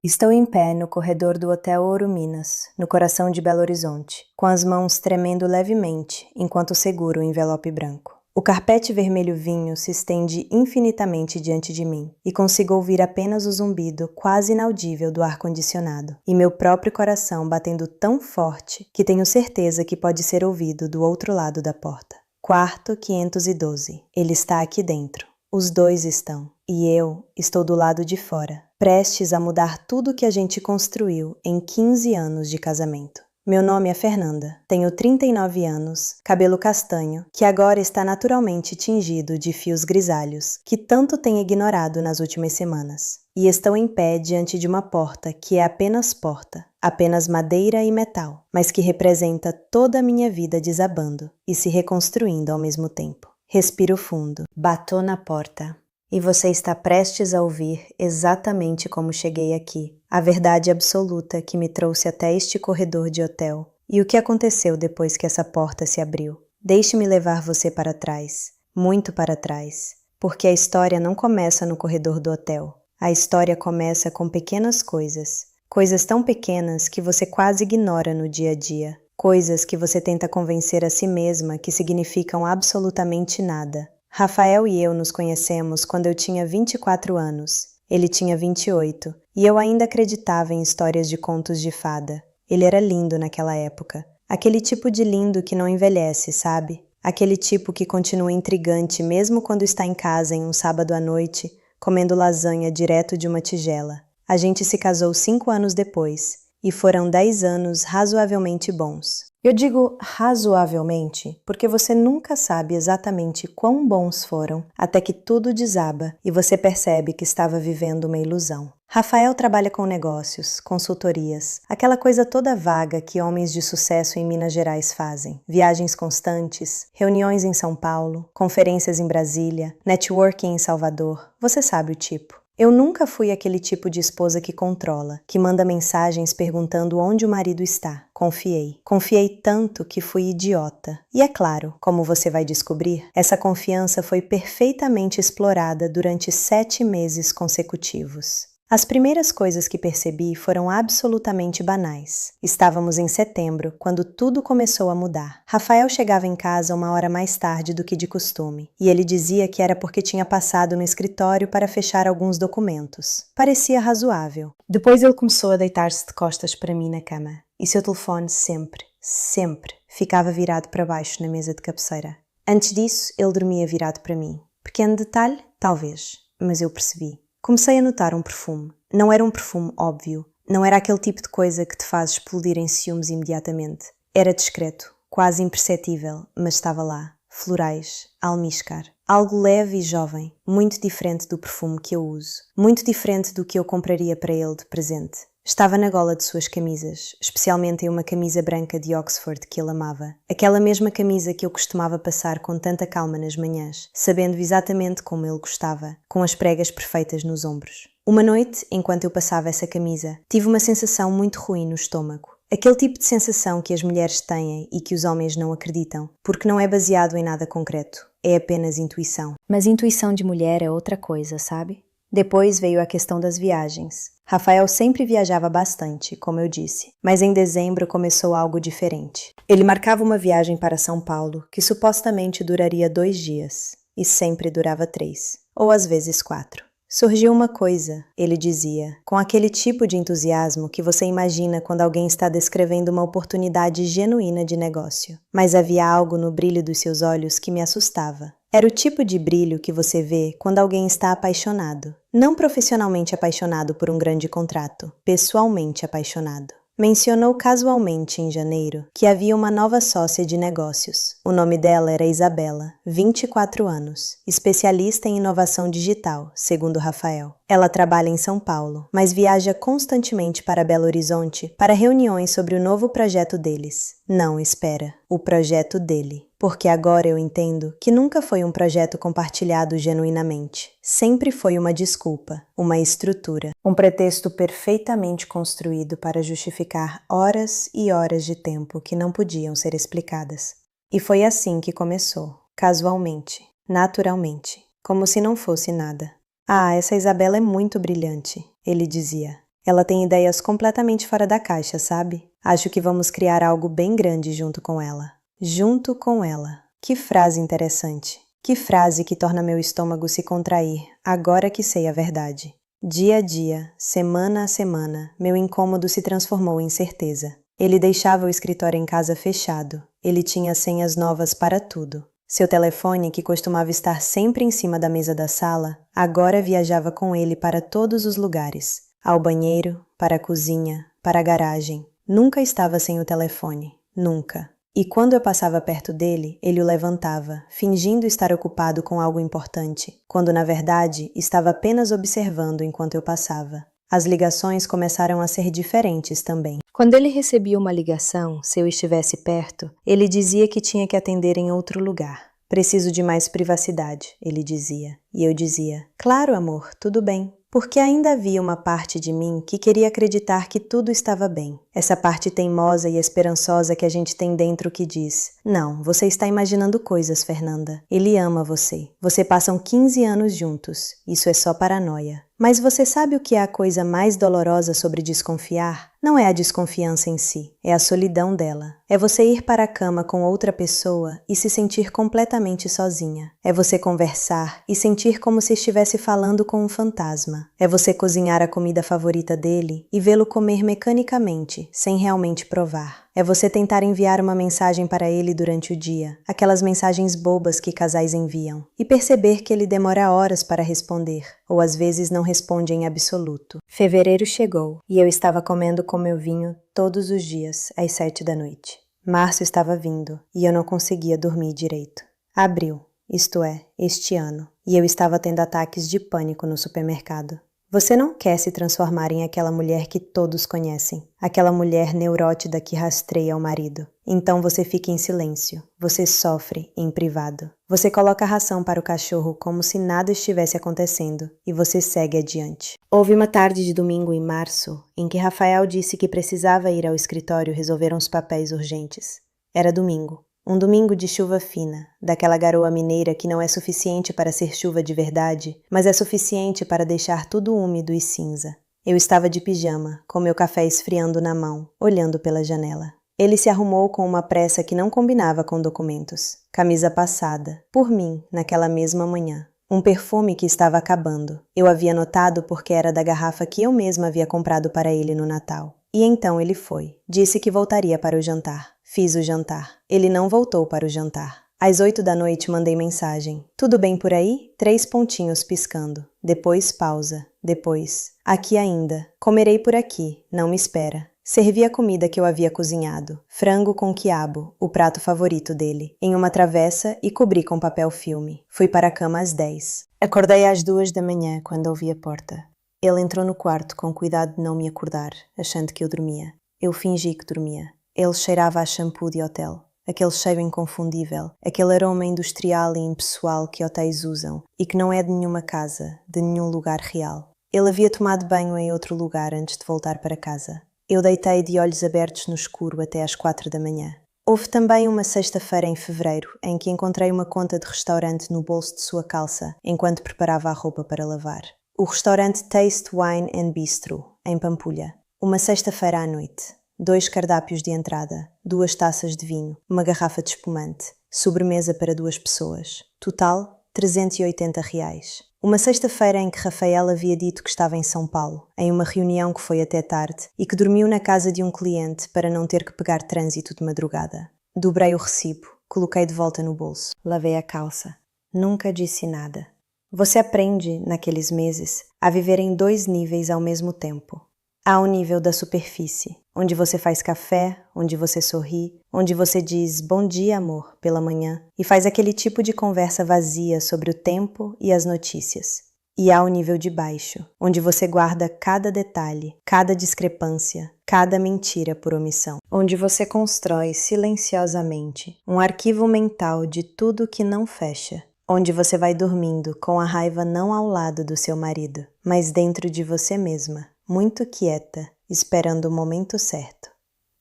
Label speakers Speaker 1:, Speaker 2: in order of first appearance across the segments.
Speaker 1: Estou em pé no corredor do Hotel Ouro Minas, no coração de Belo Horizonte, com as mãos tremendo levemente enquanto seguro o envelope branco. O carpete vermelho vinho se estende infinitamente diante de mim e consigo ouvir apenas o zumbido quase inaudível do ar-condicionado e meu próprio coração batendo tão forte que tenho certeza que pode ser ouvido do outro lado da porta. Quarto 512. Ele está aqui dentro. Os dois estão. E eu estou do lado de fora, prestes a mudar tudo que a gente construiu em 15 anos de casamento. Meu nome é Fernanda, tenho 39 anos, cabelo castanho, que agora está naturalmente tingido de fios grisalhos, que tanto tenho ignorado nas últimas semanas. E estou em pé diante de uma porta que é apenas porta, apenas madeira e metal, mas que representa toda a minha vida desabando e se reconstruindo ao mesmo tempo. Respiro fundo, bato na porta. E você está prestes a ouvir exatamente como cheguei aqui, a verdade absoluta que me trouxe até este corredor de hotel e o que aconteceu depois que essa porta se abriu. Deixe-me levar você para trás, muito para trás, porque a história não começa no corredor do hotel. A história começa com pequenas coisas, coisas tão pequenas que você quase ignora no dia a dia, coisas que você tenta convencer a si mesma que significam absolutamente nada. Rafael e eu nos conhecemos quando eu tinha 24 anos, ele tinha 28, e eu ainda acreditava em histórias de contos de fada. Ele era lindo naquela época, aquele tipo de lindo que não envelhece, sabe? Aquele tipo que continua intrigante mesmo quando está em casa em um sábado à noite, comendo lasanha direto de uma tigela. A gente se casou 5 anos depois, e foram 10 anos razoavelmente bons. Eu digo razoavelmente porque você nunca sabe exatamente quão bons foram até que tudo desaba e você percebe que estava vivendo uma ilusão. Rafael trabalha com negócios, consultorias, aquela coisa toda vaga que homens de sucesso em Minas Gerais fazem. Viagens constantes, reuniões em São Paulo, conferências em Brasília, networking em Salvador, você sabe o tipo. Eu nunca fui aquele tipo de esposa que controla, que manda mensagens perguntando onde o marido está. Confiei. Confiei tanto que fui idiota. E é claro, como você vai descobrir, essa confiança foi perfeitamente explorada durante 7 meses consecutivos. As primeiras coisas que percebi foram absolutamente banais. Estávamos em setembro, quando tudo começou a mudar. Rafael chegava em casa 1 hora mais tarde do que de costume, e ele dizia que era porque tinha passado no escritório para fechar alguns documentos. Parecia razoável. Depois ele começou a deitar-se de costas para mim na cama, e seu telefone sempre ficava virado para baixo na mesa de cabeceira. Antes disso, ele dormia virado para mim. Pequeno detalhe? Talvez, mas eu percebi. Comecei a notar um perfume. Não era um perfume óbvio. Não era aquele tipo de coisa que te faz explodir em ciúmes imediatamente. Era discreto, quase imperceptível, mas estava lá. Florais, almíscar. Algo leve e jovem, muito diferente do perfume que eu uso. Muito diferente do que eu compraria para ele de presente. Estava na gola de suas camisas, especialmente em uma camisa branca de Oxford que ele amava. Aquela mesma camisa que eu costumava passar com tanta calma nas manhãs, sabendo exatamente como ele gostava, com as pregas perfeitas nos ombros. Uma noite, enquanto eu passava essa camisa, tive uma sensação muito ruim no estômago. Aquele tipo de sensação que as mulheres têm e que os homens não acreditam, porque não é baseado em nada concreto, é apenas intuição. Mas intuição de mulher é outra coisa, sabe? Depois veio a questão das viagens. Rafael sempre viajava bastante, como eu disse, mas em dezembro começou algo diferente. Ele marcava uma viagem para São Paulo, que supostamente duraria 2 dias, e sempre durava 3, ou às vezes 4. Surgiu uma coisa, ele dizia, com aquele tipo de entusiasmo que você imagina quando alguém está descrevendo uma oportunidade genuína de negócio. Mas havia algo no brilho dos seus olhos que me assustava. Era o tipo de brilho que você vê quando alguém está apaixonado. Não profissionalmente apaixonado por um grande contrato, pessoalmente apaixonado. Mencionou casualmente em janeiro que havia uma nova sócia de negócios. O nome dela era Isabela, 24 anos, especialista em inovação digital, segundo Rafael. Ela trabalha em São Paulo, mas viaja constantemente para Belo Horizonte para reuniões sobre o novo projeto deles. Não, espera, o projeto dele. Porque agora eu entendo que nunca foi um projeto compartilhado genuinamente. Sempre foi uma desculpa, uma estrutura, um pretexto perfeitamente construído para justificar horas e horas de tempo que não podiam ser explicadas. E foi assim que começou, casualmente, naturalmente, como se não fosse nada. Ah, essa Isabela é muito brilhante, ele dizia. Ela tem ideias completamente fora da caixa, sabe? Acho que vamos criar algo bem grande junto com ela. Junto com ela. Que frase interessante. Que frase que torna meu estômago se contrair, agora que sei a verdade. Dia a dia, semana a semana, meu incômodo se transformou em certeza. Ele deixava o escritório em casa fechado. Ele tinha senhas novas para tudo. Seu telefone, que costumava estar sempre em cima da mesa da sala, agora viajava com ele para todos os lugares. Ao banheiro, para a cozinha, para a garagem. Nunca estava sem o telefone. Nunca. E quando eu passava perto dele, ele o levantava, fingindo estar ocupado com algo importante, quando na verdade estava apenas observando enquanto eu passava. As ligações começaram a ser diferentes também. Quando ele recebia uma ligação, se eu estivesse perto, ele dizia que tinha que atender em outro lugar. Preciso de mais privacidade, ele dizia. E eu dizia, claro, amor, tudo bem. Porque ainda havia uma parte de mim que queria acreditar que tudo estava bem. Essa parte teimosa e esperançosa que a gente tem dentro que diz, não, você está imaginando coisas, Fernanda. Ele ama você. Você passam 15 anos juntos. Isso é só paranoia. Mas você sabe o que é a coisa mais dolorosa sobre desconfiar? Não é a desconfiança em si, é a solidão dela. É você ir para a cama com outra pessoa e se sentir completamente sozinha. É você conversar e sentir como se estivesse falando com um fantasma. É você cozinhar a comida favorita dele e vê-lo comer mecanicamente, sem realmente provar. É você tentar enviar uma mensagem para ele durante o dia, aquelas mensagens bobas que casais enviam, e perceber que ele demora horas para responder, ou às vezes não responde em absoluto. Fevereiro chegou, e eu estava comendo com meu vinho todos os dias, às 7 da noite. Março estava vindo, e eu não conseguia dormir direito. Abril, isto é, este ano, e eu estava tendo ataques de pânico no supermercado. Você não quer se transformar em aquela mulher que todos conhecem, aquela mulher neurótica que rastreia o marido. Então você fica em silêncio, você sofre em privado. Você coloca a ração para o cachorro como se nada estivesse acontecendo e você segue adiante. Houve uma tarde de domingo em março em que Rafael disse que precisava ir ao escritório resolver uns papéis urgentes. Era domingo. Um domingo de chuva fina, daquela garoa mineira que não é suficiente para ser chuva de verdade, mas é suficiente para deixar tudo úmido e cinza. Eu estava de pijama, com meu café esfriando na mão, olhando pela janela. Ele se arrumou com uma pressa que não combinava com documentos. Camisa passada, por mim, naquela mesma manhã. Um perfume que estava acabando. Eu havia notado porque era da garrafa que eu mesma havia comprado para ele no Natal. E então ele foi. Disse que voltaria para o jantar. Fiz o jantar. Ele não voltou para o jantar. Às 8 da noite mandei mensagem. Tudo bem por aí? 3 pontinhos piscando. Depois pausa. Depois. Aqui ainda. Comerei por aqui. Não me espera. Servi a comida que eu havia cozinhado. Frango com quiabo, o prato favorito dele, em uma travessa e cobri com papel filme. Fui para a cama às 10. Acordei às 2 da manhã quando ouvi a porta. Ele entrou no quarto com cuidado de não me acordar, achando que eu dormia. Eu fingi que dormia. Ele cheirava a shampoo de hotel. Aquele cheiro inconfundível, aquele aroma industrial e impessoal que hotéis usam e que não é de nenhuma casa, de nenhum lugar real. Ele havia tomado banho em outro lugar antes de voltar para casa. Eu deitei de olhos abertos no escuro até às 4 da manhã. Houve também uma sexta-feira em fevereiro em que encontrei uma conta de restaurante no bolso de sua calça enquanto preparava a roupa para lavar. O restaurante Taste Wine and Bistro, em Pampulha. Uma sexta-feira à noite. 2 cardápios de entrada, 2 taças de vinho, uma garrafa de espumante, sobremesa para 2 pessoas. Total, R$380. Uma sexta-feira em que Rafael havia dito que estava em São Paulo, em uma reunião que foi até tarde e que dormiu na casa de um cliente para não ter que pegar trânsito de madrugada. Dobrei o recibo, coloquei de volta no bolso, lavei a calça. Nunca disse nada. Você aprende, naqueles meses, a viver em 2 níveis ao mesmo tempo. Há o nível da superfície, onde você faz café, onde você sorri, onde você diz bom dia, amor, pela manhã, e faz aquele tipo de conversa vazia sobre o tempo e as notícias. E há o nível de baixo, onde você guarda cada detalhe, cada discrepância, cada mentira por omissão. Onde você constrói silenciosamente um arquivo mental de tudo que não fecha. Onde você vai dormindo com a raiva não ao lado do seu marido, mas dentro de você mesma, muito quieta, esperando o momento certo.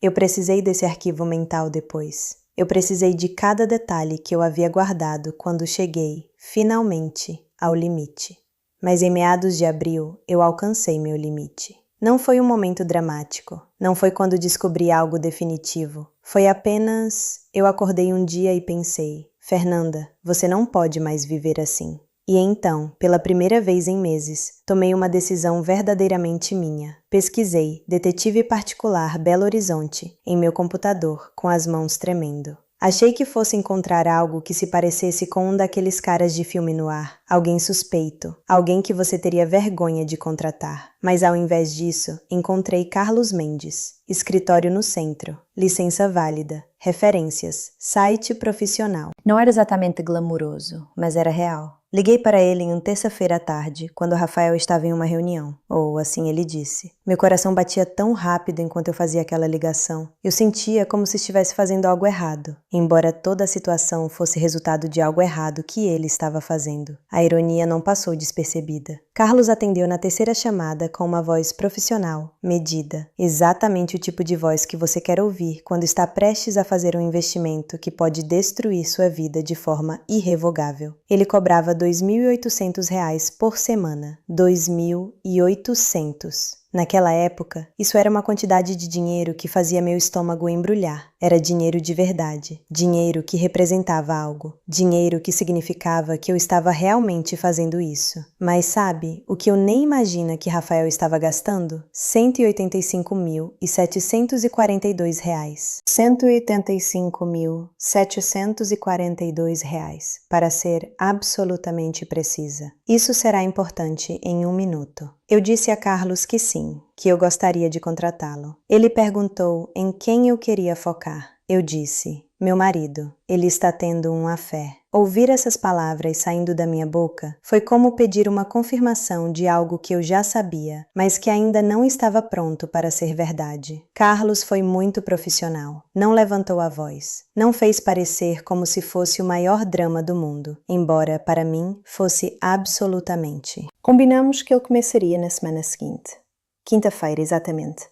Speaker 1: Eu precisei desse arquivo mental depois. Eu precisei de cada detalhe que eu havia guardado quando cheguei, finalmente, ao limite. Mas em meados de abril, eu alcancei meu limite. Não foi um momento dramático. Não foi quando descobri algo definitivo. Foi apenas... Eu acordei um dia e pensei, Fernanda, você não pode mais viver assim. E então, pela primeira vez em meses, tomei uma decisão verdadeiramente minha. Pesquisei Detetive Particular Belo Horizonte em meu computador, com as mãos tremendo. Achei que fosse encontrar algo que se parecesse com um daqueles caras de filme noir, alguém suspeito, alguém que você teria vergonha de contratar. Mas ao invés disso, encontrei Carlos Mendes, escritório no centro, licença válida, referências, site profissional. Não era exatamente glamuroso, mas era real. Liguei para ele em uma terça-feira à tarde, quando Rafael estava em uma reunião, ou assim ele disse. Meu coração batia tão rápido enquanto eu fazia aquela ligação. Eu sentia como se estivesse fazendo algo errado, embora toda a situação fosse resultado de algo errado que ele estava fazendo. A ironia não passou despercebida. Carlos atendeu na terceira chamada com uma voz profissional, medida, exatamente o tipo de voz que você quer ouvir quando está prestes a fazer um investimento que pode destruir sua vida de forma irrevogável. Ele cobrava R$ 2.800 por semana. 2.800. Naquela época, isso era uma quantidade de dinheiro que fazia meu estômago embrulhar. Era dinheiro de verdade. Dinheiro que representava algo. Dinheiro que significava que eu estava realmente fazendo isso. Mas sabe, o que eu nem imagino que Rafael estava gastando? R$ 185.742. R$ 185.742, para ser absolutamente precisa. Isso será importante em um minuto. Eu disse a Carlos que sim, que eu gostaria de contratá-lo. Ele perguntou em quem eu queria focar. Eu disse, meu marido, ele está tendo um affair. Ouvir essas palavras saindo da minha boca foi como pedir uma confirmação de algo que eu já sabia, mas que ainda não estava pronto para ser verdade. Carlos foi muito profissional. Não levantou a voz. Não fez parecer como se fosse o maior drama do mundo, embora, para mim, fosse absolutamente. Combinamos que ele começaria na semana seguinte. Quinta-feira, exatamente.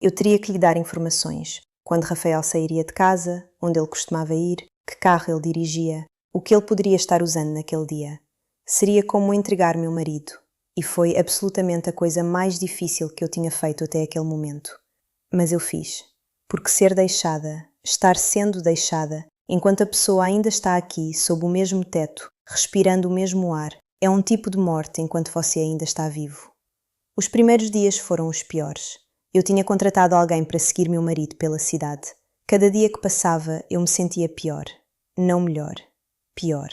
Speaker 1: Eu teria que lhe dar informações. Quando Rafael sairia de casa, onde ele costumava ir, que carro ele dirigia, o que ele poderia estar usando naquele dia. Seria como entregar meu marido. E foi absolutamente a coisa mais difícil que eu tinha feito até aquele momento. Mas eu fiz. Porque ser deixada, estar sendo deixada, enquanto a pessoa ainda está aqui, sob o mesmo teto, respirando o mesmo ar, é um tipo de morte enquanto você ainda está vivo. Os primeiros dias foram os piores. Eu tinha contratado alguém para seguir meu marido pela cidade. Cada dia que passava, eu me sentia pior. Não melhor. Pior.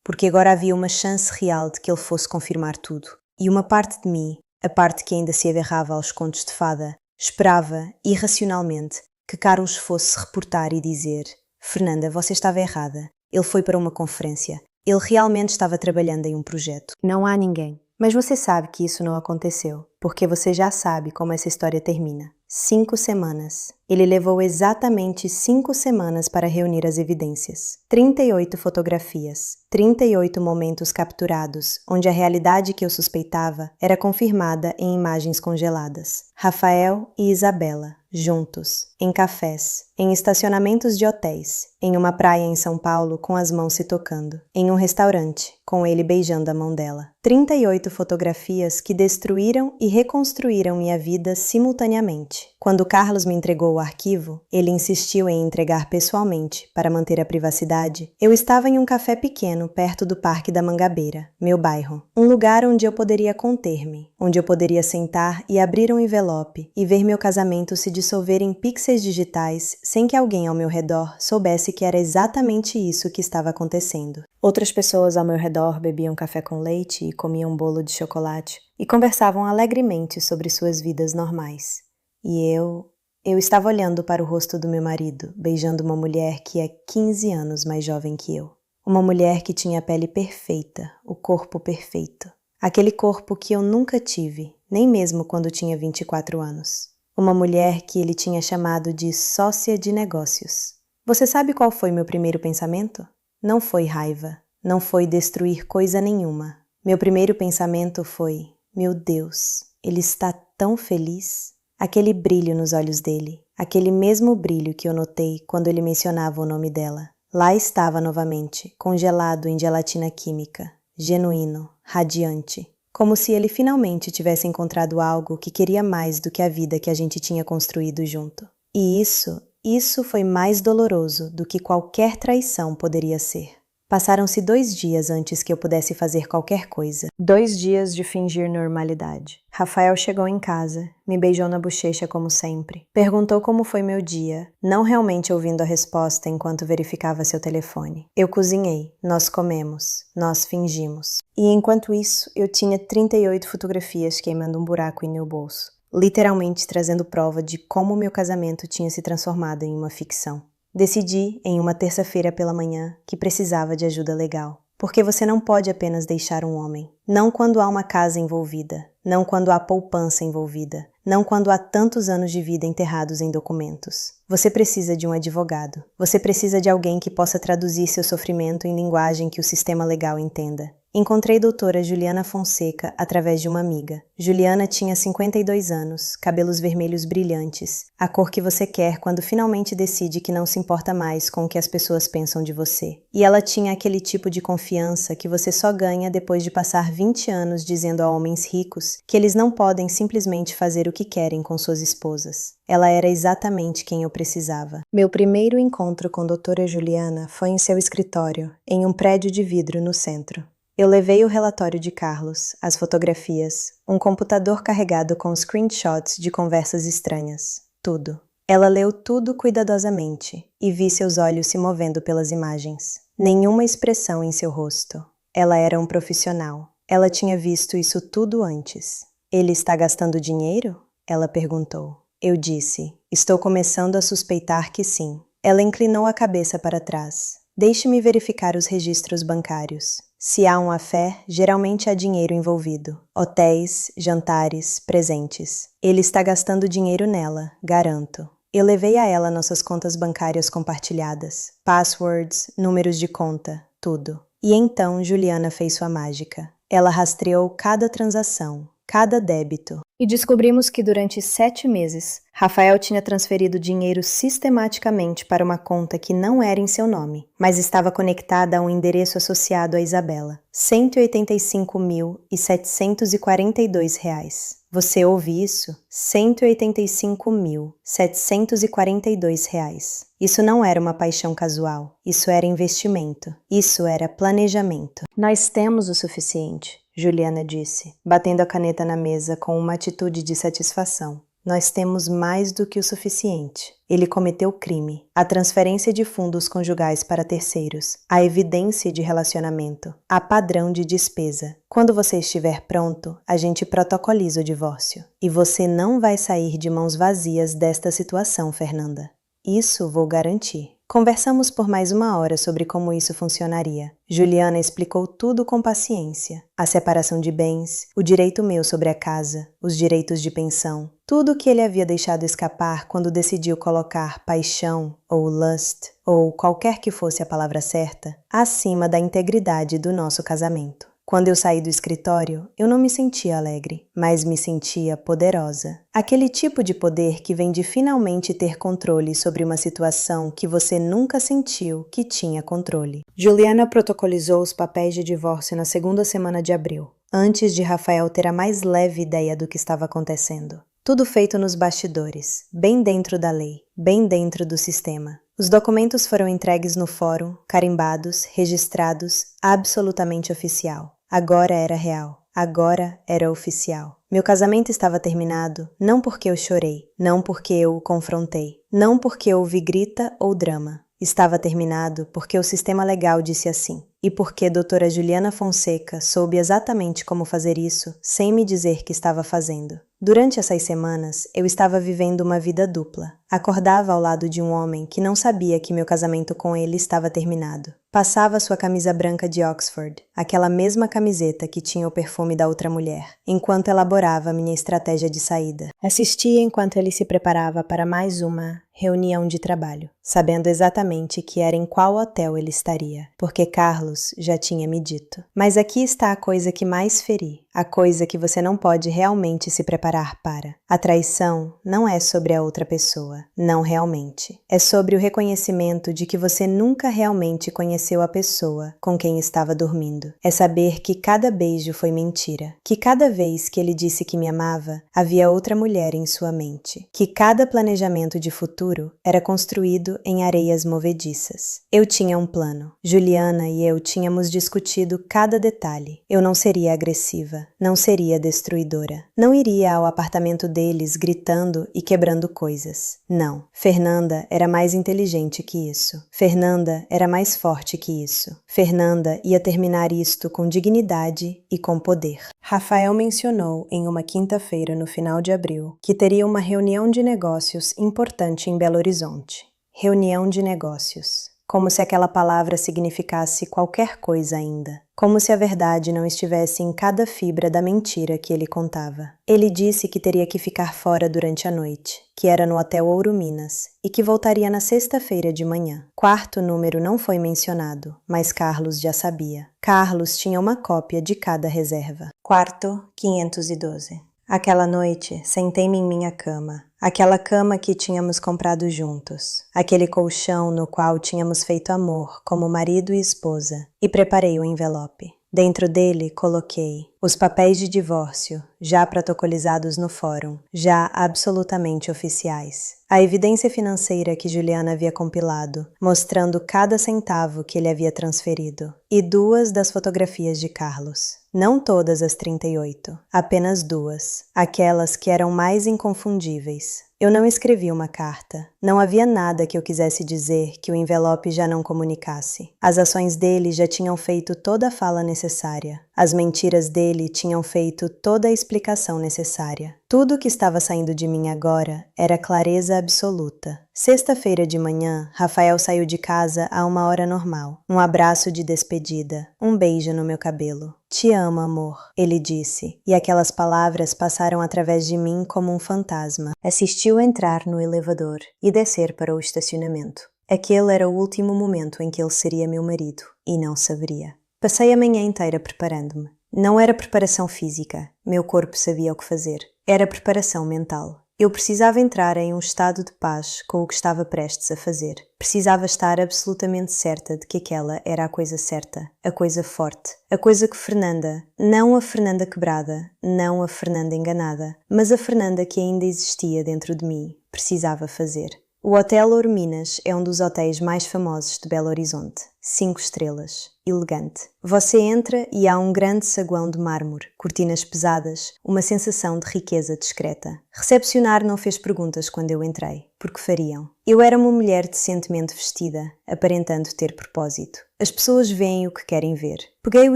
Speaker 1: Porque agora havia uma chance real de que ele fosse confirmar tudo. E uma parte de mim, a parte que ainda se agarrava aos contos de fada, esperava, irracionalmente, que Carlos fosse reportar e dizer: Fernanda, você estava errada. Ele foi para uma conferência. Ele realmente estava trabalhando em um projeto. Não há ninguém. Mas você sabe que isso não aconteceu, porque você já sabe como essa história termina. 5 semanas. Ele levou exatamente 5 semanas para reunir as evidências. 38 fotografias, 38 momentos capturados, onde a realidade que eu suspeitava era confirmada em imagens congeladas. Rafael e Isabela, juntos, em cafés, em estacionamentos de hotéis, em uma praia em São Paulo com as mãos se tocando, em um restaurante, com ele beijando a mão dela. 38 fotografias que destruíram e reconstruíram minha vida simultaneamente. Quando Carlos me entregou o arquivo, ele insistiu em entregar pessoalmente para manter a privacidade. Eu estava em um café pequeno perto do Parque da Mangabeira, meu bairro. Um lugar onde eu poderia conter-me, onde eu poderia sentar e abrir um envelope e ver meu casamento se dissolver em pixels digitais sem que alguém ao meu redor soubesse que era exatamente isso que estava acontecendo. Outras pessoas ao meu redor bebiam café com leite e comiam bolo de chocolate e conversavam alegremente sobre suas vidas normais. E eu estava olhando para o rosto do meu marido, beijando uma mulher que é 15 anos mais jovem que eu. Uma mulher que tinha a pele perfeita, o corpo perfeito. Aquele corpo que eu nunca tive, nem mesmo quando tinha 24 anos. Uma mulher que ele tinha chamado de sócia de negócios. Você sabe qual foi meu primeiro pensamento? Não foi raiva, não foi destruir coisa nenhuma. Meu primeiro pensamento foi: meu Deus, ele está tão feliz. Aquele brilho nos olhos dele, aquele mesmo brilho que eu notei quando ele mencionava o nome dela. Lá estava novamente, congelado em gelatina química, genuíno, radiante. como se ele finalmente tivesse encontrado algo que queria mais do que a vida que a gente tinha construído junto. E isso foi mais doloroso do que qualquer traição poderia ser. Passaram-se 2 dias antes que eu pudesse fazer qualquer coisa. 2 dias de fingir normalidade. Rafael chegou em casa, me beijou na bochecha como sempre. Perguntou como foi meu dia, não realmente ouvindo a resposta enquanto verificava seu telefone. Eu cozinhei, nós comemos, nós fingimos. E enquanto isso, eu tinha 38 fotografias queimando um buraco em meu bolso, literalmente trazendo prova de como meu casamento tinha se transformado em uma ficção. Decidi, em uma terça-feira pela manhã, que precisava de ajuda legal. Porque você não pode apenas deixar um homem. Não quando há uma casa envolvida. Não quando há poupança envolvida. Não quando há tantos anos de vida enterrados em documentos. Você precisa de um advogado. Você precisa de alguém que possa traduzir seu sofrimento em linguagem que o sistema legal entenda. Encontrei doutora Juliana Fonseca através de uma amiga. Juliana tinha 52 anos, cabelos vermelhos brilhantes, a cor que você quer quando finalmente decide que não se importa mais com o que as pessoas pensam de você. E ela tinha aquele tipo de confiança que você só ganha depois de passar 20 anos dizendo a homens ricos que eles não podem simplesmente fazer o que querem com suas esposas. Ela era exatamente quem eu precisava. Meu primeiro encontro com doutora Juliana foi em seu escritório, em um prédio de vidro no centro. Eu levei o relatório de Carlos, as fotografias, um computador carregado com screenshots de conversas estranhas. Tudo. Ela leu tudo cuidadosamente e vi seus olhos se movendo pelas imagens. Nenhuma expressão em seu rosto. Ela era um profissional. Ela tinha visto isso tudo antes. Ele está gastando dinheiro? Ela perguntou. Eu disse, estou começando a suspeitar que sim. Ela inclinou a cabeça para trás. Deixe-me verificar os registros bancários. Se há um affair, geralmente há dinheiro envolvido. Hotéis, jantares, presentes. Ele está gastando dinheiro nela, garanto. Eu levei a ela nossas contas bancárias compartilhadas, passwords, números de conta, tudo. E então Juliana fez sua mágica. Ela rastreou cada transação, cada débito. E descobrimos que durante 7 meses, Rafael tinha transferido dinheiro sistematicamente para uma conta que não era em seu nome, mas estava conectada a um endereço associado a Isabela. R$ 185.742. Você ouve isso? R$ 185.742. Isso não era uma paixão casual. Isso era investimento. Isso era planejamento. Nós temos o suficiente, Juliana disse, batendo a caneta na mesa com uma atitude de satisfação. Nós temos mais do que o suficiente. Ele cometeu crime. A transferência de fundos conjugais para terceiros. A evidência de relacionamento. A padrão de despesa. Quando você estiver pronto, a gente protocoliza o divórcio. E você não vai sair de mãos vazias desta situação, Fernanda. Isso vou garantir. Conversamos por mais 1 hora sobre como isso funcionaria. Juliana explicou tudo com paciência. A separação de bens, o direito meu sobre a casa, os direitos de pensão, tudo o que ele havia deixado escapar quando decidiu colocar paixão, ou lust, ou qualquer que fosse a palavra certa, acima da integridade do nosso casamento. Quando eu saí do escritório, eu não me sentia alegre, mas me sentia poderosa. Aquele tipo de poder que vem de finalmente ter controle sobre uma situação que você nunca sentiu que tinha controle. Juliana protocolizou os papéis de divórcio na 2ª semana de abril, antes de Rafael ter a mais leve ideia do que estava acontecendo. Tudo feito nos bastidores, bem dentro da lei, bem dentro do sistema. Os documentos foram entregues no fórum, carimbados, registrados, absolutamente oficial. Agora era real. Agora era oficial. Meu casamento estava terminado não porque eu chorei, não porque eu o confrontei, não porque houve grita ou drama. Estava terminado porque o sistema legal disse assim, e porque doutora Juliana Fonseca soube exatamente como fazer isso sem me dizer que estava fazendo. Durante essas semanas, eu estava vivendo uma vida dupla. Acordava ao lado de um homem que não sabia que meu casamento com ele estava terminado. Passava sua camisa branca de Oxford, aquela mesma camiseta que tinha o perfume da outra mulher, enquanto elaborava minha estratégia de saída. Assistia enquanto ele se preparava para mais uma reunião de trabalho, sabendo exatamente que era em qual hotel ele estaria, porque Carlos já tinha me dito. Mas aqui está a coisa que mais feri, a coisa que você não pode realmente se preparar para. A traição não é sobre a outra pessoa, não realmente. É sobre o reconhecimento de que você nunca realmente conheceu a pessoa com quem estava dormindo. medo. É saber que cada beijo foi mentira. Que cada vez que ele disse que me amava, havia outra mulher em sua mente. Que cada planejamento de futuro era construído em areias movediças. Eu tinha um plano. Juliana e eu tínhamos discutido cada detalhe. Eu não seria agressiva. Não seria destruidora. Não iria ao apartamento deles gritando e quebrando coisas. Não. Fernanda era mais inteligente que isso. Fernanda era mais forte que isso. Fernanda ia terminar isto com dignidade e com poder. Rafael mencionou em uma quinta-feira no final de abril que teria uma reunião de negócios importante em Belo Horizonte. Reunião de negócios. Como se aquela palavra significasse qualquer coisa ainda. Como se a verdade não estivesse em cada fibra da mentira que ele contava. Ele disse que teria que ficar fora durante a noite, que era no Hotel Ouro Minas, e que voltaria na sexta-feira de manhã. Quarto número não foi mencionado, mas Carlos já sabia. Carlos tinha uma cópia de cada reserva. Quarto 512. Aquela noite, sentei-me em minha cama. Aquela cama que tínhamos comprado juntos. Aquele colchão no qual tínhamos feito amor como marido e esposa. E preparei o envelope. Dentro dele, coloquei os papéis de divórcio, já protocolizados no fórum, já absolutamente oficiais. A evidência financeira que Juliana havia compilado, mostrando cada centavo que ele havia transferido. E 2 das fotografias de Carlos. Não todas as 38, apenas 2, aquelas que eram mais inconfundíveis. Eu não escrevi uma carta. Não havia nada que eu quisesse dizer que o envelope já não comunicasse. As ações dele já tinham feito toda a fala necessária. As mentiras dele tinham feito toda a explicação necessária. Tudo o que estava saindo de mim agora era clareza absoluta. Sexta-feira de manhã, Rafael saiu de casa a uma hora normal. Um abraço de despedida, um beijo no meu cabelo. Te amo, amor, ele disse, e aquelas palavras passaram através de mim como um fantasma. Assistiu entrar no elevador e descer para o estacionamento. Aquele era o último momento em que ele seria meu marido, e não saberia. Passei a manhã inteira preparando-me. Não era preparação física, meu corpo sabia o que fazer. Era preparação mental. Eu precisava entrar em um estado de paz com o que estava prestes a fazer. Precisava estar absolutamente certa de que aquela era a coisa certa, a coisa forte, a coisa que Fernanda, não a Fernanda quebrada, não a Fernanda enganada, mas a Fernanda que ainda existia dentro de mim, precisava fazer. O Hotel Ouro Minas é um dos hotéis mais famosos de Belo Horizonte. 5 estrelas. Elegante. Você entra e há um grande saguão de mármore, cortinas pesadas, uma sensação de riqueza discreta. Recepcionar não fez perguntas quando eu entrei, porque fariam. Eu era uma mulher decentemente vestida, aparentando ter propósito. As pessoas veem o que querem ver. Peguei o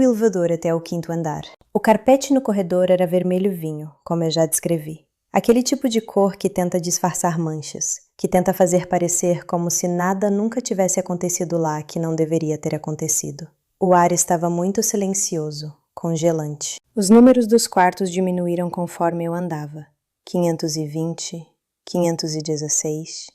Speaker 1: elevador até o 5º andar. O carpete no corredor era vermelho vinho, como eu já descrevi. Aquele tipo de cor que tenta disfarçar manchas, que tenta fazer parecer como se nada nunca tivesse acontecido lá que não deveria ter acontecido. O ar estava muito silencioso, congelante. Os números dos quartos diminuíram conforme eu andava. 520, 516,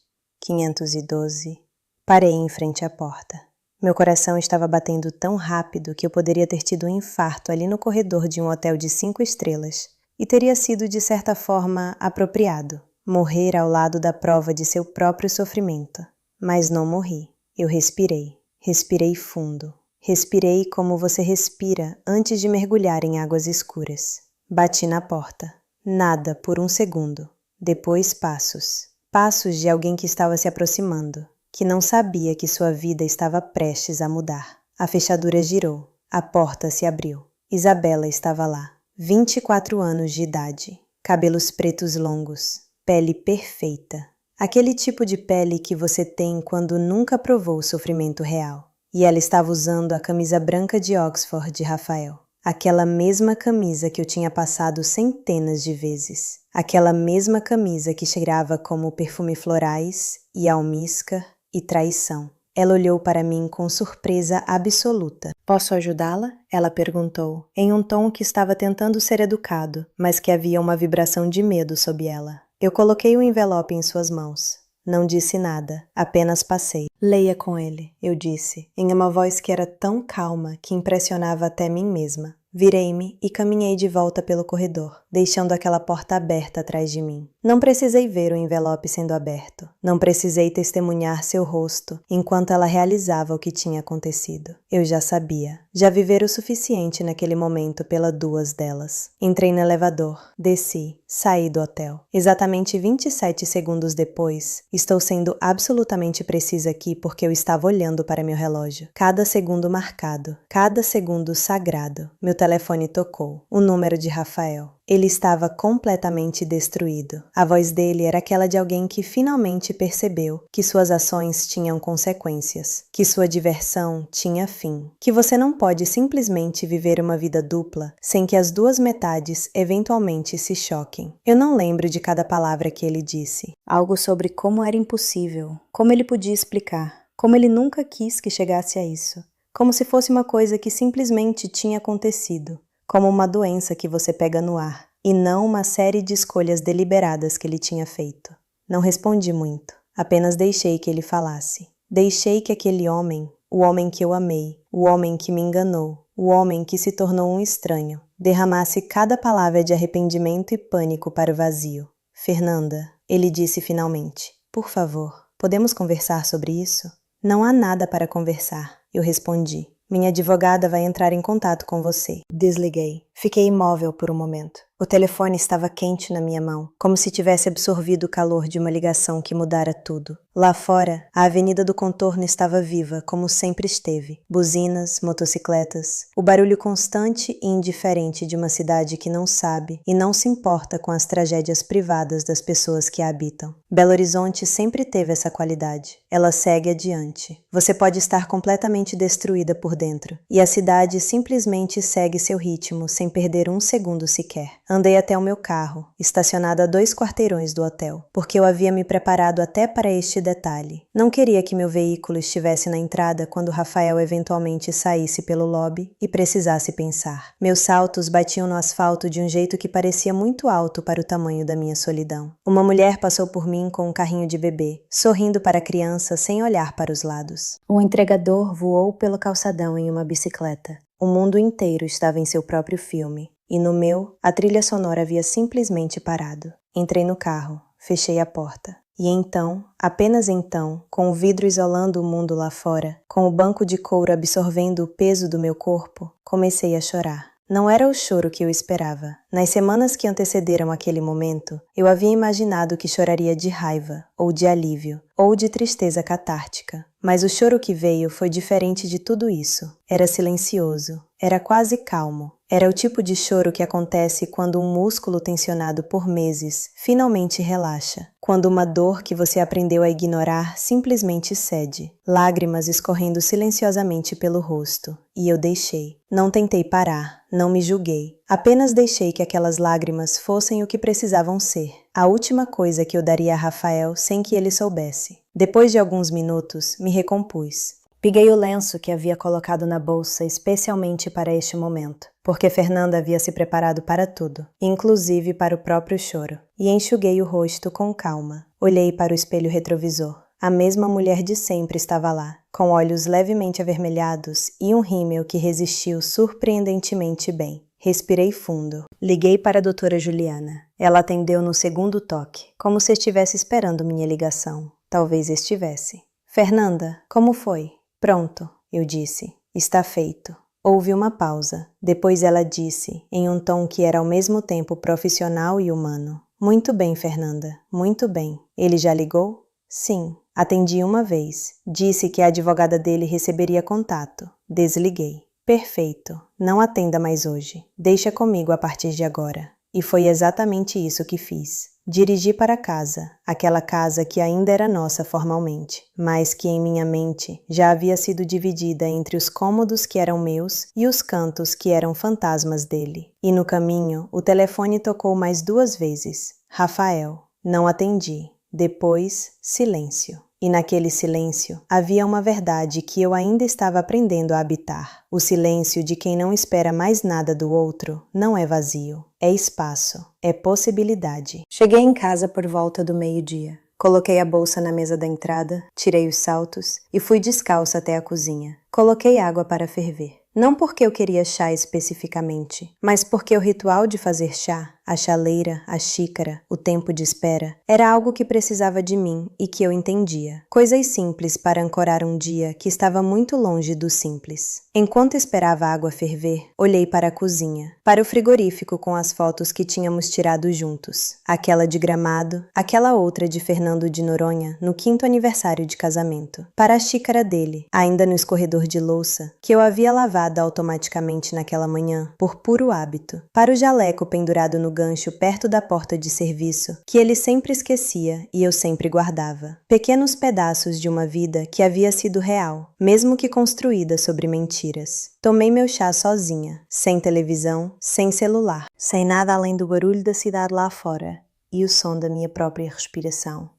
Speaker 1: 512. Parei em frente à porta. Meu coração estava batendo tão rápido que eu poderia ter tido um infarto ali no corredor de um hotel de 5 estrelas. E teria sido, de certa forma, apropriado, morrer ao lado da prova de seu próprio sofrimento. Mas não morri. Eu respirei. Respirei fundo. Respirei como você respira antes de mergulhar em águas escuras. Bati na porta. Nada por um segundo. Depois passos. Passos de alguém que estava se aproximando, que não sabia que sua vida estava prestes a mudar. A fechadura girou. A porta se abriu. Isabela estava lá. 24 anos de idade, cabelos pretos longos, pele perfeita. Aquele tipo de pele que você tem quando nunca provou o sofrimento real. E ela estava usando a camisa branca de Oxford de Rafael. Aquela mesma camisa que eu tinha passado centenas de vezes. Aquela mesma camisa que cheirava como perfume florais e almíscar e traição. Ela olhou para mim com surpresa absoluta. Posso ajudá-la? Ela perguntou, em um tom que estava tentando ser educado, mas que havia uma vibração de medo sob ela. Eu coloquei o envelope em suas mãos. Não disse nada, apenas passei. Leia com ele, eu disse, em uma voz que era tão calma que impressionava até mim mesma. Virei-me e caminhei de volta pelo corredor, deixando aquela porta aberta atrás de mim. Não precisei ver o envelope sendo aberto. Não precisei testemunhar seu rosto enquanto ela realizava o que tinha acontecido. Eu já sabia. Já vivera o suficiente naquele momento pela duas delas. Entrei no elevador, desci, saí do hotel. Exatamente 27 segundos depois, estou sendo absolutamente precisa aqui porque eu estava olhando para meu relógio. Cada segundo marcado, cada segundo sagrado. Meu telefone tocou. O número de Rafael. Ele estava completamente destruído. A voz dele era aquela de alguém que finalmente percebeu que suas ações tinham consequências, que sua diversão tinha fim, que você não pode simplesmente viver uma vida dupla sem que as duas metades eventualmente se choquem. Eu não lembro de cada palavra que ele disse. Algo sobre como era impossível, como ele podia explicar, como ele nunca quis que chegasse a isso, como se fosse uma coisa que simplesmente tinha acontecido. Como uma doença que você pega no ar, e não uma série de escolhas deliberadas que ele tinha feito. Não respondi muito, apenas deixei que ele falasse. Deixei que aquele homem, o homem que eu amei, o homem que me enganou, o homem que se tornou um estranho, derramasse cada palavra de arrependimento e pânico para o vazio. Fernanda, ele disse finalmente, por favor, podemos conversar sobre isso? Não há nada para conversar, eu respondi. Minha advogada vai entrar em contato com você. Desliguei. Fiquei imóvel por um momento. O telefone estava quente na minha mão, como se tivesse absorvido o calor de uma ligação que mudara tudo. Lá fora, a avenida do contorno estava viva, como sempre esteve. Buzinas, motocicletas, o barulho constante e indiferente de uma cidade que não sabe e não se importa com as tragédias privadas das pessoas que a habitam. Belo Horizonte sempre teve essa qualidade. Ela segue adiante. Você pode estar completamente destruída por dentro, e a cidade simplesmente segue seu ritmo sem perder um segundo sequer. Andei até o meu carro, estacionado a 2 quarteirões do hotel, porque eu havia me preparado até para este detalhe. Não queria que meu veículo estivesse na entrada quando Rafael eventualmente saísse pelo lobby e precisasse pensar. Meus saltos batiam no asfalto de um jeito que parecia muito alto para o tamanho da minha solidão. Uma mulher passou por mim com um carrinho de bebê, sorrindo para a criança sem olhar para os lados. Um entregador voou pelo calçadão em uma bicicleta. O mundo inteiro estava em seu próprio filme. E no meu, a trilha sonora havia simplesmente parado. Entrei no carro, fechei a porta. E então, apenas então, com o vidro isolando o mundo lá fora, com o banco de couro absorvendo o peso do meu corpo, comecei a chorar. Não era o choro que eu esperava. Nas semanas que antecederam aquele momento, eu havia imaginado que choraria de raiva, ou de alívio, ou de tristeza catártica. Mas o choro que veio foi diferente de tudo isso. Era silencioso, era quase calmo. Era o tipo de choro que acontece quando um músculo tensionado por meses finalmente relaxa, quando uma dor que você aprendeu a ignorar simplesmente cede, lágrimas escorrendo silenciosamente pelo rosto. E eu deixei. Não tentei parar, não me julguei. Apenas deixei que aquelas lágrimas fossem o que precisavam ser, a última coisa que eu daria a Rafael sem que ele soubesse. Depois de alguns minutos, me recompus. Peguei o lenço que havia colocado na bolsa especialmente para este momento, porque Fernanda havia se preparado para tudo, inclusive para o próprio choro, e enxuguei o rosto com calma. Olhei para o espelho retrovisor. A mesma mulher de sempre estava lá, com olhos levemente avermelhados e um rímel que resistiu surpreendentemente bem. Respirei fundo. Liguei para a doutora Juliana. Ela atendeu no segundo toque, como se estivesse esperando minha ligação. Talvez estivesse. Fernanda, como foi? Pronto, eu disse. Está feito. Houve uma pausa. Depois ela disse, em um tom que era ao mesmo tempo profissional e humano. Muito bem, Fernanda. Muito bem. Ele já ligou? Sim. Atendi uma vez. Disse que a advogada dele receberia contato. Desliguei. Perfeito. Não atenda mais hoje. Deixa comigo a partir de agora. E foi exatamente isso que fiz. Dirigi para casa, aquela casa que ainda era nossa formalmente, mas que em minha mente já havia sido dividida entre os cômodos que eram meus e os cantos que eram fantasmas dele. E no caminho, o telefone tocou mais 2 vezes. Rafael. Não atendi. Depois, silêncio. E naquele silêncio, havia uma verdade que eu ainda estava aprendendo a habitar. O silêncio de quem não espera mais nada do outro não é vazio, é espaço, é possibilidade. Cheguei em casa por volta do meio-dia. Coloquei a bolsa na mesa da entrada, tirei os saltos e fui descalça até a cozinha. Coloquei água para ferver. Não porque eu queria chá especificamente, mas porque o ritual de fazer chá a chaleira, a xícara, o tempo de espera, era algo que precisava de mim e que eu entendia. Coisas simples para ancorar um dia que estava muito longe do simples. Enquanto esperava a água ferver, olhei para a cozinha, para o frigorífico com as fotos que tínhamos tirado juntos. Aquela de Gramado, aquela outra de Fernando de Noronha no 5º aniversário de casamento. Para a xícara dele, ainda no escorredor de louça, que eu havia lavado automaticamente naquela manhã, por puro hábito. Para o jaleco pendurado no gancho perto da porta de serviço, que ele sempre esquecia e eu sempre guardava. Pequenos pedaços de uma vida que havia sido real, mesmo que construída sobre mentiras. Tomei meu chá sozinha, sem televisão, sem celular, sem nada além do barulho da cidade lá fora e o som da minha própria respiração.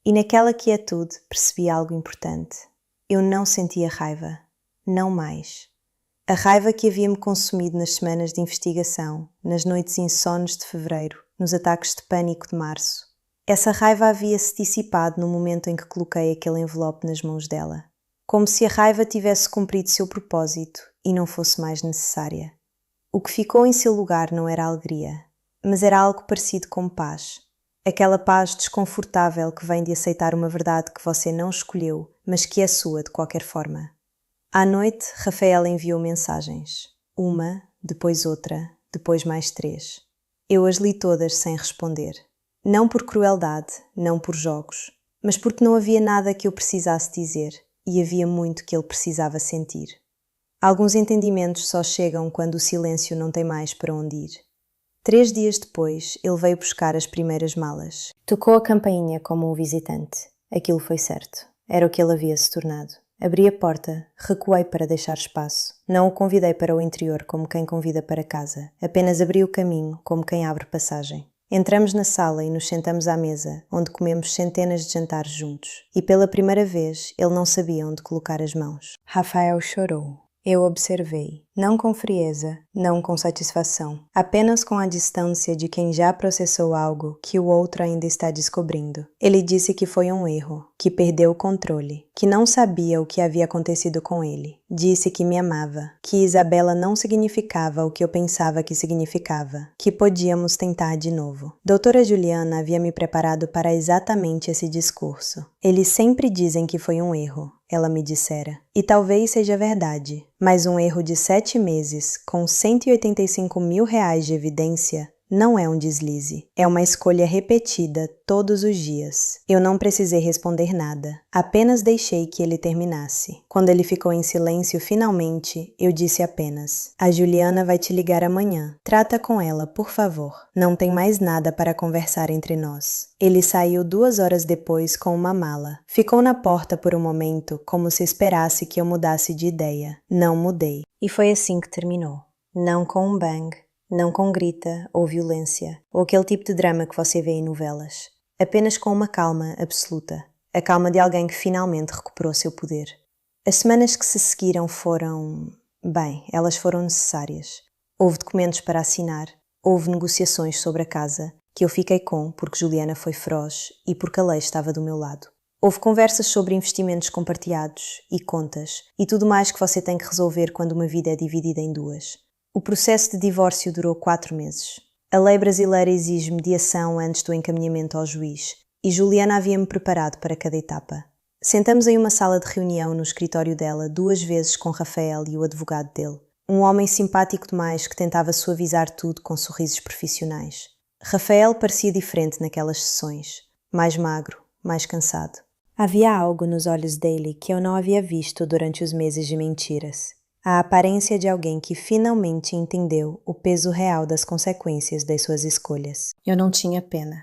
Speaker 1: E naquela quietude percebi algo importante. Eu não sentia raiva. Não mais. A raiva que havia-me consumido nas semanas de investigação, nas noites insones de fevereiro, nos ataques de pânico de março. Essa raiva havia-se dissipado no momento em que coloquei aquele envelope nas mãos dela. Como se a raiva tivesse cumprido seu propósito e não fosse mais necessária. O que ficou em seu lugar não era alegria, mas era algo parecido com paz. Aquela paz desconfortável que vem de aceitar uma verdade que você não escolheu, mas que é sua de qualquer forma. À noite, Rafael enviou mensagens. Uma, depois outra, depois mais 3. Eu as li todas sem responder. Não por crueldade, não por jogos, mas porque não havia nada que eu precisasse dizer e havia muito que ele precisava sentir. Alguns entendimentos só chegam quando o silêncio não tem mais para onde ir. 3 dias depois, ele veio buscar as primeiras malas. Tocou a campainha como um visitante. Aquilo foi certo. Era o que ele havia se tornado. Abri a porta, recuei para deixar espaço. Não o convidei para o interior como quem convida para casa. Apenas abri o caminho como quem abre passagem. Entramos na sala e nos sentamos à mesa, onde comemos centenas de jantares juntos. E pela primeira vez, ele não sabia onde colocar as mãos. Rafael chorou. Eu observei, não com frieza, não com satisfação, apenas com a distância de quem já processou algo que o outro ainda está descobrindo. Ele disse que foi um erro, que perdeu o controle, que não sabia o que havia acontecido com ele. Disse que me amava, que Isabela não significava o que eu pensava que significava, que podíamos tentar de novo. Doutora Juliana havia me preparado para exatamente esse discurso. Eles sempre dizem que foi um erro, ela me dissera. E talvez seja verdade, mas um erro de 7 meses, com R$185 mil de evidência, não é um deslize. É uma escolha repetida todos os dias. Eu não precisei responder nada. Apenas deixei que ele terminasse. Quando ele ficou em silêncio finalmente, eu disse apenas: "A Juliana vai te ligar amanhã. Trata com ela, por favor. Não tem mais nada para conversar entre nós." Ele saiu 2 horas depois com uma mala. Ficou na porta por um momento, como se esperasse que eu mudasse de ideia. Não mudei. E foi assim que terminou. Não com um bang. Não com grita ou violência, ou aquele tipo de drama que você vê em novelas. Apenas com uma calma absoluta. A calma de alguém que finalmente recuperou seu poder. As semanas que se seguiram foram... bem, elas foram necessárias. Houve documentos para assinar, houve negociações sobre a casa, que eu fiquei com porque Juliana foi feroz e porque a lei estava do meu lado. Houve conversas sobre investimentos compartilhados e contas, e tudo mais que você tem que resolver quando uma vida é dividida em 2. O processo de divórcio durou 4 meses. A lei brasileira exige mediação antes do encaminhamento ao juiz, e Juliana havia-me preparado para cada etapa. Sentamos em uma sala de reunião no escritório dela 2 vezes com Rafael e o advogado dele. Um homem simpático demais que tentava suavizar tudo com sorrisos profissionais. Rafael parecia diferente naquelas sessões. Mais magro, mais cansado. Havia algo nos olhos dele que eu não havia visto durante os meses de mentiras. A aparência de alguém que finalmente entendeu o peso real das consequências das suas escolhas. Eu não tinha pena,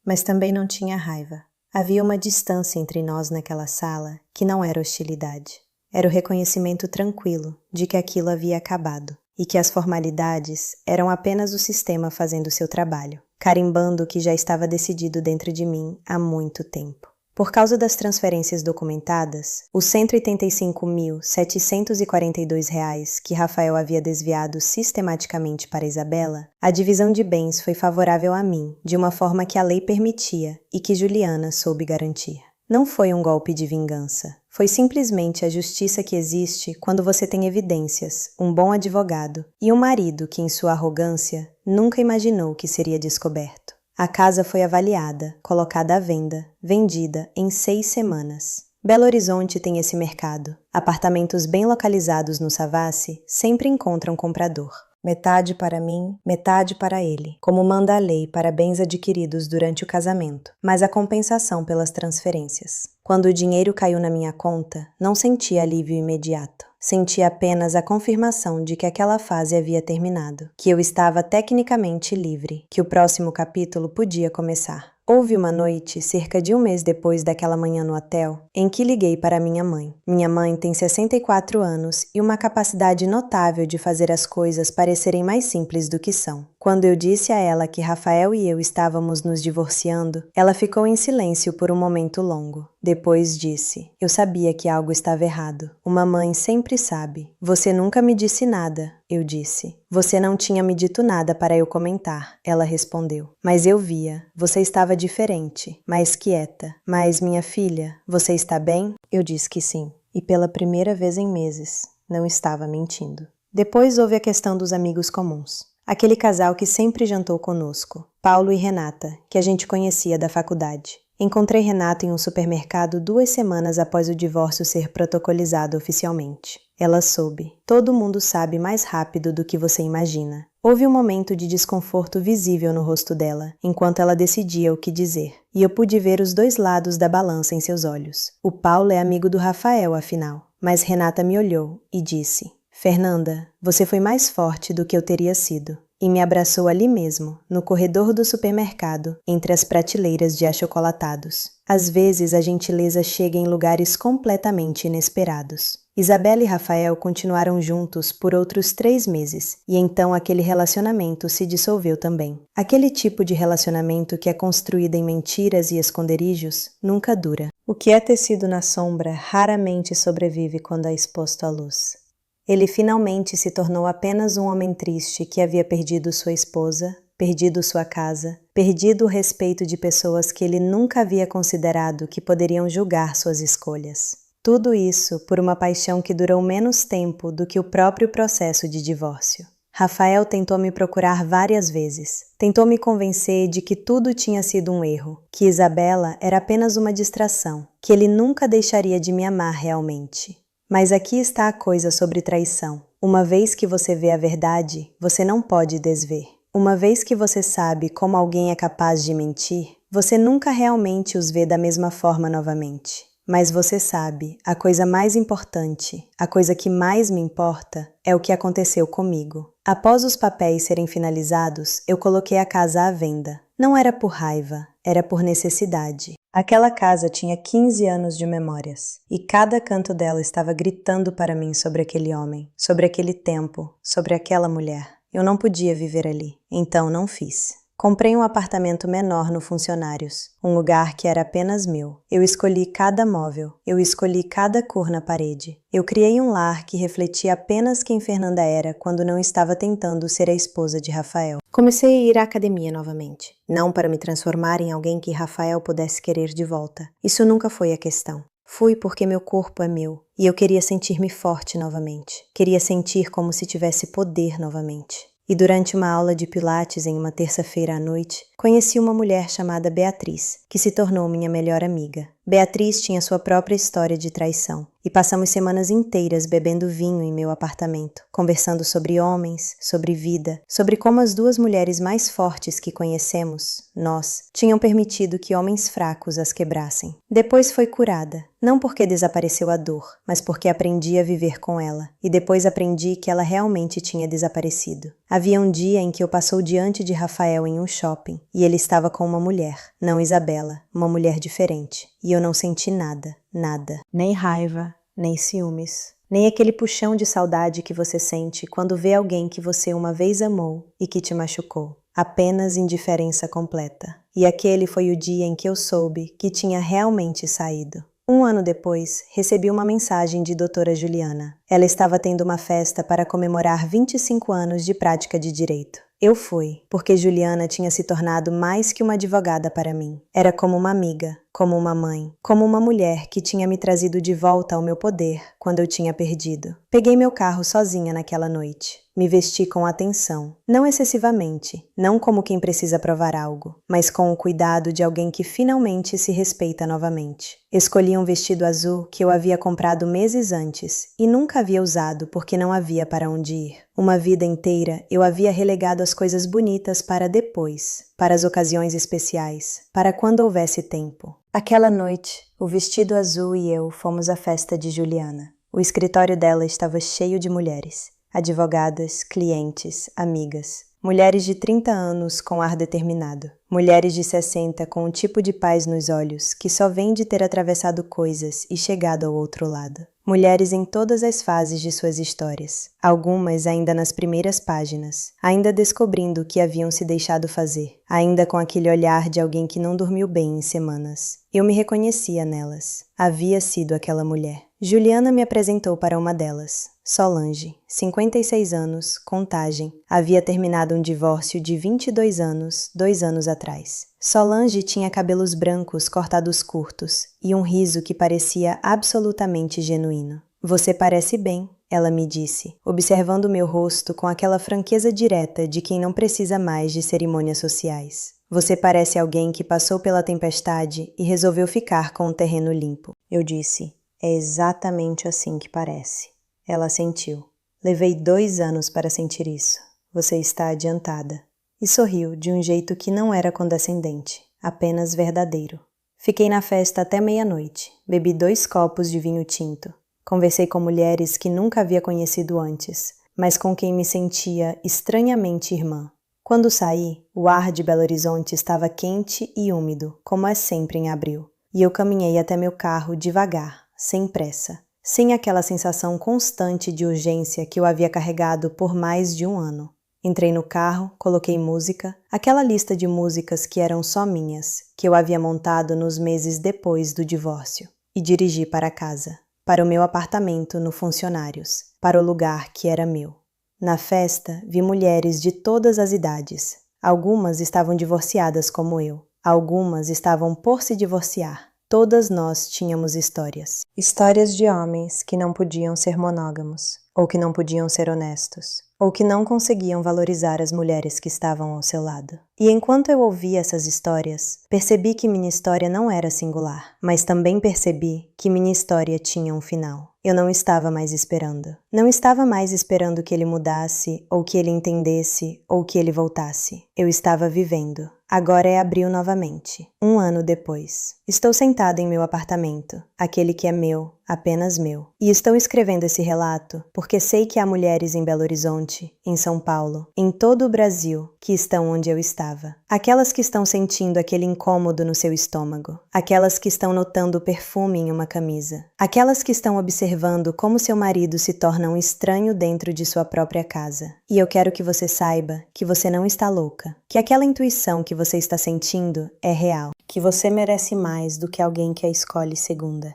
Speaker 1: mas também não tinha raiva. Havia uma distância entre nós naquela sala que não era hostilidade. Era o reconhecimento tranquilo de que aquilo havia acabado e que as formalidades eram apenas o sistema fazendo seu trabalho, carimbando o que já estava decidido dentro de mim há muito tempo. Por causa das transferências documentadas, os R$185.742 que Rafael havia desviado sistematicamente para Isabela, a divisão de bens foi favorável a mim, de uma forma que a lei permitia e que Juliana soube garantir. Não foi um golpe de vingança, Foi simplesmente a justiça que existe quando você tem evidências, um bom advogado e um marido que, em sua arrogância, nunca imaginou que seria descoberto. A casa foi avaliada, colocada à venda, vendida em 6 semanas. Belo Horizonte tem esse mercado. Apartamentos bem localizados no Savassi sempre encontram comprador. Metade para mim, metade para ele, como manda a lei para bens adquiridos durante o casamento, mas a compensação pelas transferências. Quando o dinheiro caiu na minha conta, não senti alívio imediato. Senti apenas a confirmação de que aquela fase havia terminado, que eu estava tecnicamente livre, que o próximo capítulo podia começar. Houve uma noite, cerca de um mês depois daquela manhã no hotel, em que liguei para minha mãe. Minha mãe tem 64 anos e uma capacidade notável de fazer as coisas parecerem mais simples do que são. Quando eu disse a ela que Rafael e eu estávamos nos divorciando, ela ficou em silêncio por um momento longo. Depois disse: "Eu sabia que algo estava errado. Uma mãe sempre sabe. Você nunca me disse nada", eu disse. "Você não tinha me dito nada para eu comentar", ela respondeu. "Mas eu via. Você estava diferente, mais quieta. Mas, minha filha, você está bem?" Eu disse que sim. E pela primeira vez em meses, não estava mentindo. Depois houve a questão dos amigos comuns. Aquele casal que sempre jantou conosco, Paulo e Renata, que a gente conhecia da faculdade. Encontrei Renata em um supermercado 2 semanas após o divórcio ser protocolizado oficialmente. Ela soube. Todo mundo sabe mais rápido do que você imagina. Houve um momento de desconforto visível no rosto dela, enquanto ela decidia o que dizer. E eu pude ver os 2 lados da balança em seus olhos. O Paulo é amigo do Rafael, afinal. Mas Renata me olhou e disse: "Fernanda, você foi mais forte do que eu teria sido." E me abraçou ali mesmo, no corredor do supermercado, entre as prateleiras de achocolatados. Às vezes a gentileza chega em lugares completamente inesperados. Isabela e Rafael continuaram juntos por outros 3 meses, e então aquele relacionamento se dissolveu também. Aquele tipo de relacionamento que é construído em mentiras e esconderijos nunca dura. O que é tecido na sombra raramente sobrevive quando é exposto à luz. Ele finalmente se tornou apenas um homem triste que havia perdido sua esposa, perdido sua casa, perdido o respeito de pessoas que ele nunca havia considerado que poderiam julgar suas escolhas. Tudo isso por uma paixão que durou menos tempo do que o próprio processo de divórcio. Rafael tentou me procurar várias vezes. Tentou me convencer de que tudo tinha sido um erro, que Isabela era apenas uma distração, que ele nunca deixaria de me amar realmente. Mas aqui está a coisa sobre traição. Uma vez que você vê a verdade, você não pode desver. Uma vez que você sabe como alguém é capaz de mentir, você nunca realmente os vê da mesma forma novamente. Mas você sabe, a coisa mais importante, a coisa que mais me importa, é o que aconteceu comigo. Após os papéis serem finalizados, eu coloquei a casa à venda. Não era por raiva, era por necessidade. Aquela casa tinha 15 anos de memórias, e cada canto dela estava gritando para mim sobre aquele homem, sobre aquele tempo, sobre aquela mulher. Eu não podia viver ali, então não fiz. Comprei um apartamento menor no Funcionários, um lugar que era apenas meu. Eu escolhi cada móvel, eu escolhi cada cor na parede. Eu criei um lar que refletia apenas quem Fernanda era quando não estava tentando ser a esposa de Rafael. Comecei a ir à academia novamente, não para me transformar em alguém que Rafael pudesse querer de volta. Isso nunca foi a questão. Fui porque meu corpo é meu, e eu queria sentir-me forte novamente. Queria sentir como se tivesse poder novamente. E durante uma aula de pilates em uma terça-feira à noite, conheci uma mulher chamada Beatriz, que se tornou minha melhor amiga. Beatriz tinha sua própria história de traição, e passamos semanas inteiras bebendo vinho em meu apartamento, conversando sobre homens, sobre vida, sobre como as 2 mulheres mais fortes que conhecemos, nós, tinham permitido que homens fracos as quebrassem. Depois foi curada, não porque desapareceu a dor, mas porque aprendi a viver com ela, e depois aprendi que ela realmente tinha desaparecido. Havia um dia em que eu passou diante de Rafael em um shopping, e ele estava com uma mulher, não Isabela, uma mulher diferente, e eu não senti nada, nada. Nem raiva, nem ciúmes, nem aquele puxão de saudade que você sente quando vê alguém que você uma vez amou e que te machucou. Apenas indiferença completa. E aquele foi o dia em que eu soube que tinha realmente saído. 1 ano depois, recebi uma mensagem de doutora Juliana. Ela estava tendo uma festa para comemorar 25 anos de prática de direito. Eu fui, porque Juliana tinha se tornado mais que uma advogada para mim. Era como uma amiga, como uma mãe, como uma mulher que tinha me trazido de volta ao meu poder quando eu tinha perdido. Peguei meu carro sozinha naquela noite. Me vesti com atenção, não excessivamente, não como quem precisa provar algo, mas com o cuidado de alguém que finalmente se respeita novamente. Escolhi um vestido azul que eu havia comprado meses antes e nunca havia usado porque não havia para onde ir. Uma vida inteira eu havia relegado as coisas bonitas para depois, para as ocasiões especiais, para quando houvesse tempo. Aquela noite, o vestido azul e eu fomos à festa de Juliana. O escritório dela estava cheio de mulheres. Advogadas, clientes, amigas. Mulheres de 30 anos com ar determinado. Mulheres de 60 com um tipo de paz nos olhos que só vem de ter atravessado coisas e chegado ao outro lado. Mulheres em todas as fases de suas histórias. Algumas ainda nas primeiras páginas. Ainda descobrindo o que haviam se deixado fazer. Ainda com aquele olhar de alguém que não dormiu bem em semanas. Eu me reconhecia nelas. Havia sido aquela mulher. Juliana me apresentou para uma delas. Solange, 56 anos, Contagem, havia terminado um divórcio de 22 anos, 2 anos atrás. Solange tinha cabelos brancos cortados curtos e um riso que parecia absolutamente genuíno. Você parece bem, ela me disse, observando meu rosto com aquela franqueza direta de quem não precisa mais de cerimônias sociais. Você parece alguém que passou pela tempestade e resolveu ficar com o terreno limpo. Eu disse, é exatamente assim que parece. Ela assentiu. Levei 2 anos para sentir isso. Você está adiantada. E sorriu de um jeito que não era condescendente, apenas verdadeiro. Fiquei na festa até meia-noite. Bebi 2 copos de vinho tinto. Conversei com mulheres que nunca havia conhecido antes, mas com quem me sentia estranhamente irmã. Quando saí, o ar de Belo Horizonte estava quente e úmido, como é sempre em abril. E eu caminhei até meu carro devagar, sem pressa. Sem aquela sensação constante de urgência que eu havia carregado por mais de 1 ano. Entrei no carro, coloquei música, aquela lista de músicas que eram só minhas, que eu havia montado nos meses depois do divórcio, e dirigi para casa, para o meu apartamento no Funcionários, para o lugar que era meu. Na festa, vi mulheres de todas as idades. Algumas estavam divorciadas como eu, algumas estavam por se divorciar. Todas nós tínhamos histórias. Histórias de homens que não podiam ser monógamos, ou que não podiam ser honestos, ou que não conseguiam valorizar as mulheres que estavam ao seu lado. E enquanto eu ouvia essas histórias, percebi que minha história não era singular, mas também percebi que minha história tinha um final. Eu não estava mais esperando. Não estava mais esperando que ele mudasse, ou que ele entendesse, ou que ele voltasse. Eu estava vivendo. Agora é abril novamente, 1 ano depois. Estou sentada em meu apartamento, aquele que é meu, apenas meu. E estou escrevendo esse relato porque sei que há mulheres em Belo Horizonte, em São Paulo, em todo o Brasil, que estão onde eu estava. Aquelas que estão sentindo aquele incômodo no seu estômago. Aquelas que estão notando o perfume em uma camisa. Aquelas que estão observando como seu marido se torna um estranho dentro de sua própria casa. E eu quero que você saiba que você não está louca, que aquela intuição que você está sentindo é real, que você merece mais do que alguém que a escolhe segunda,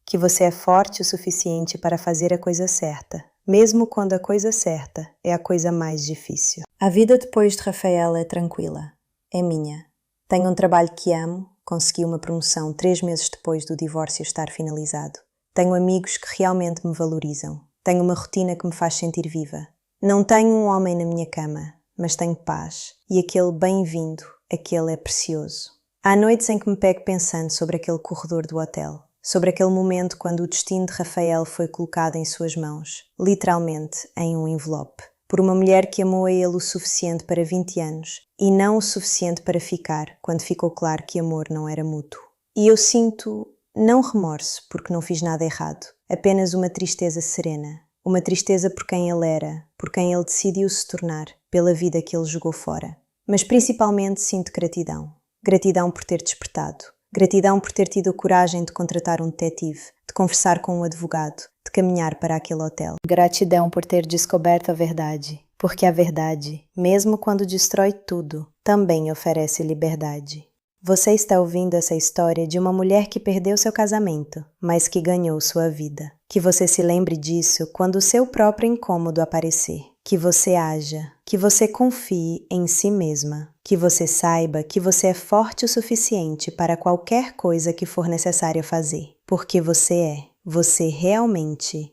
Speaker 1: que você é forte o suficiente para fazer a coisa certa, mesmo quando a coisa certa é a coisa mais difícil. A vida depois de Rafaela é tranquila, é minha. Tenho um trabalho que amo, consegui uma promoção 3 meses depois do divórcio estar finalizado. Tenho amigos que realmente me valorizam, tenho uma rotina que me faz sentir viva. Não tenho um homem na minha cama, mas tenho paz, e aquele bem-vindo, aquele é precioso. Há noites em que me pego pensando sobre aquele corredor do hotel, sobre aquele momento quando o destino de Rafael foi colocado em suas mãos, literalmente em um envelope, por uma mulher que amou a ele o suficiente para 20 anos, e não o suficiente para ficar, quando ficou claro que amor não era mútuo. E eu sinto, não remorso, porque não fiz nada errado, apenas uma tristeza serena, uma tristeza por quem ele era, por quem ele decidiu se tornar, pela vida que ele jogou fora. Mas principalmente sinto gratidão. Gratidão por ter despertado. Gratidão por ter tido a coragem de contratar um detetive, de conversar com um advogado, de caminhar para aquele hotel. Gratidão por ter descoberto a verdade, porque a verdade, mesmo quando destrói tudo, também oferece liberdade. Você está ouvindo essa história de uma mulher que perdeu seu casamento, mas que ganhou sua vida. Que você se lembre disso quando o seu próprio incômodo aparecer. Que você haja, que você confie em si mesma, que você saiba que você é forte o suficiente para qualquer coisa que for necessário fazer, porque você realmente